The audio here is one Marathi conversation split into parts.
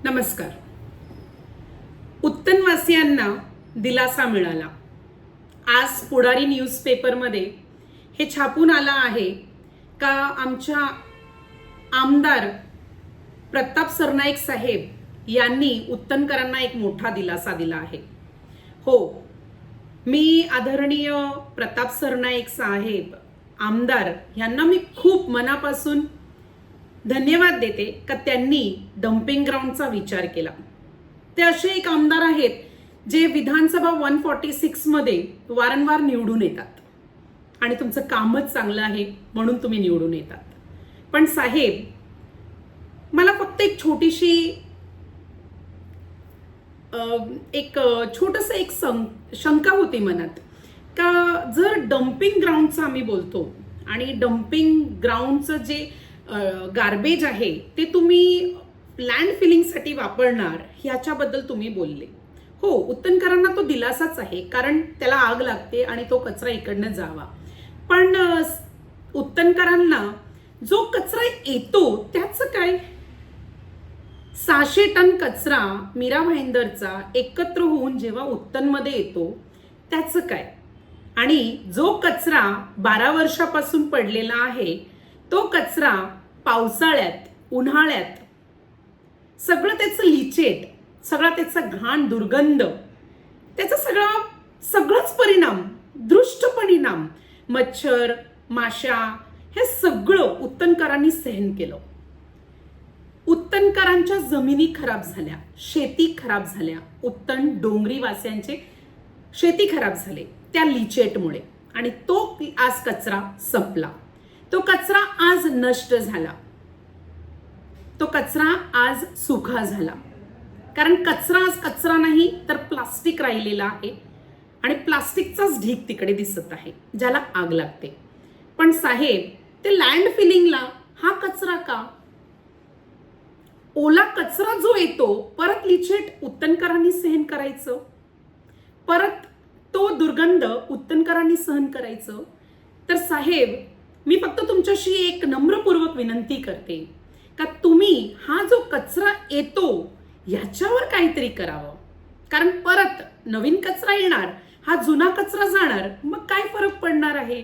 नमस्कार. उत्तनवासियांना दिलासा मिळाला. आज पुढारी न्यूजपेपरमध्ये हे छापून आलं आहे का आमच्या आमदार प्रताप सरनाईक साहेब यांनी उत्तनकरांना एक मोठा दिलासा दिला आहे. हो, मी आदरणीय प्रताप सरनाईक साहेब आमदार यांना मी खूप मनापासून धन्यवाद देते का त्यांनी डम्पिंग ग्राउंडचा विचार केला. ते असे एक आमदार आहेत जे विधानसभा 146 मध्ये वारंवार निवडून येतात आणि तुमचं कामच चांगलं आहे म्हणून तुम्ही निवडून येतात. पण साहेब, मला फक्त एक छोटीशी छोटस एक शंका होती मनात का जर डम्पिंग ग्राउंडचं आम्ही बोलतो आणि डम्पिंग ग्राउंडचं जे गार्बेज आहे ते तुम्ही लँड फिलिंगसाठी वापरणार ह्याच्याबद्दल तुम्ही बोलले. हो, उत्तनकरांना तो दिलासाच आहे कारण त्याला आग लागते आणि तो कचरा इकडनं जावा. पण उत्तनकरांना जो कचरा येतो त्याचं काय? 600 टन कचरा मीरा भाईंदरचा एकत्र होऊन जेव्हा उत्तनमध्ये येतो त्याचं काय? आणि जो कचरा 12 वर्षापासून पडलेला आहे तो कचरा पावसाळ्यात, उन्हाळ्यात सगळं त्याचं लिचेट, सगळा त्याचा घाण, दुर्गंध, त्याचा सगळंच परिणाम, दृष्ट परिणाम, मच्छर, माशा, हे सगळं उत्तनकरांनी सहन केलं. उत्तनकरांच्या जमिनी खराब झाल्या, शेती खराब झाल्या, उत्तन डोंगरी वासियांचे शेती खराब झाले त्या लिचेटमुळे. आणि तो आज कचरा संपला, तो कचरा आज नष्ट झाला, तो कचरा आज सुखा झाला. कारण कचरा आज कचरा नाही तर प्लास्टिक राहिलेला आहे आणि प्लास्टिकचाच ढीग तिकडे दिसत आहे ज्याला आग लागते. पण साहेब, ते लँड फिलिंगला हा कचरा का? ओला कचरा जो येतो परत लिचेट उत्तनकरांनी सहन करायचं, परत तो दुर्गंध उत्तनकरांनी सहन करायचं. तर साहेब, मी फक्त तुमच्याशी एक नम्रपूर्वक विनंती करते का तुम्ही हा जो कचरा येतो ह्याच्यावर काहीतरी करावं. कारण परत नवीन कचरा येणार, हा जुना कचरा जाणार, मग काय फरक पडणार आहे?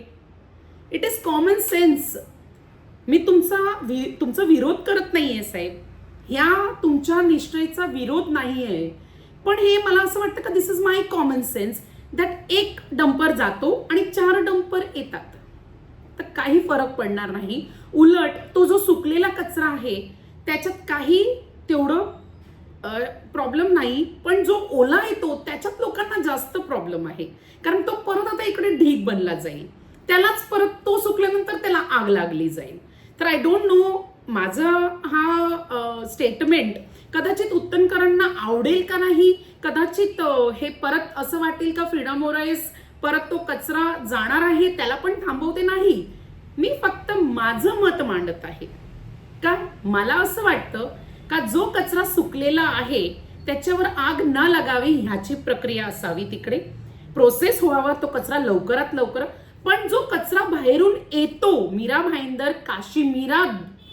It is common sense. मी तुमचा विरोध करत नाहीये साहेब, ह्या तुमच्या निष्ठेचा विरोध नाहीये. पण हे मला असं वाटतं का this is my common sense that एक डंपर जातो आणि 4 डंपर येतात तर काही फरक पडणार नाही. उलट तो जो सुकलेला कचरा आहे त्याच्यात काही तेवढं प्रॉब्लेम नाही, पण जो ओला येतो त्याच्यात लोकांना जास्त प्रॉब्लेम आहे. कारण तो परत आता इकडे ढीग बनला जाईल, त्यालाच परत तो सुकल्यानंतर त्याला आग लागली जाईल. तर आय डोंट नो, माझं हा स्टेटमेंट कदाचित उत्तनकरांना आवडेल का नाही, कदाचित हे परत असं वाटेल का फ्रीडम ओराईज परत तो कचरा जाणार आहे त्याला पण थांबवते नाही. मी फक्त माझं मत मांडत आहे का मला असं वाटतं का जो कचरा सुकलेला आहे त्याच्यावर आग न लागावी ह्याची प्रक्रिया असावी, तिकडे प्रोसेस व्हावा तो कचरा लवकरात लवकर. पण जो कचरा बाहेरून येतो मीरा भाईंदर, काशी मीरा,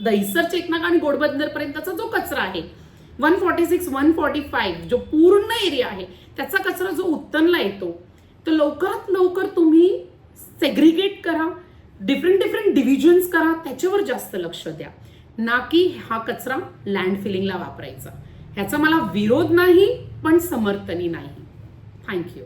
दहिसर, चेकनाग आणि घोडबंदर पर्यंतचा जो कचरा आहे 146, 145 जो पूर्ण एरिया आहे त्याचा कचरा जो उत्तनला येतो तर लवकरात लवकर तुम्ही सेग्रिगेट करा, डिफरंट डिव्हिजन्स करा, त्याच्यावर जास्त लक्ष द्या, ना की हा कचरा लँड फिलिंगला वापरायचा. ह्याचा मला विरोध नाही पण समर्थनही नाही. थँक्यू.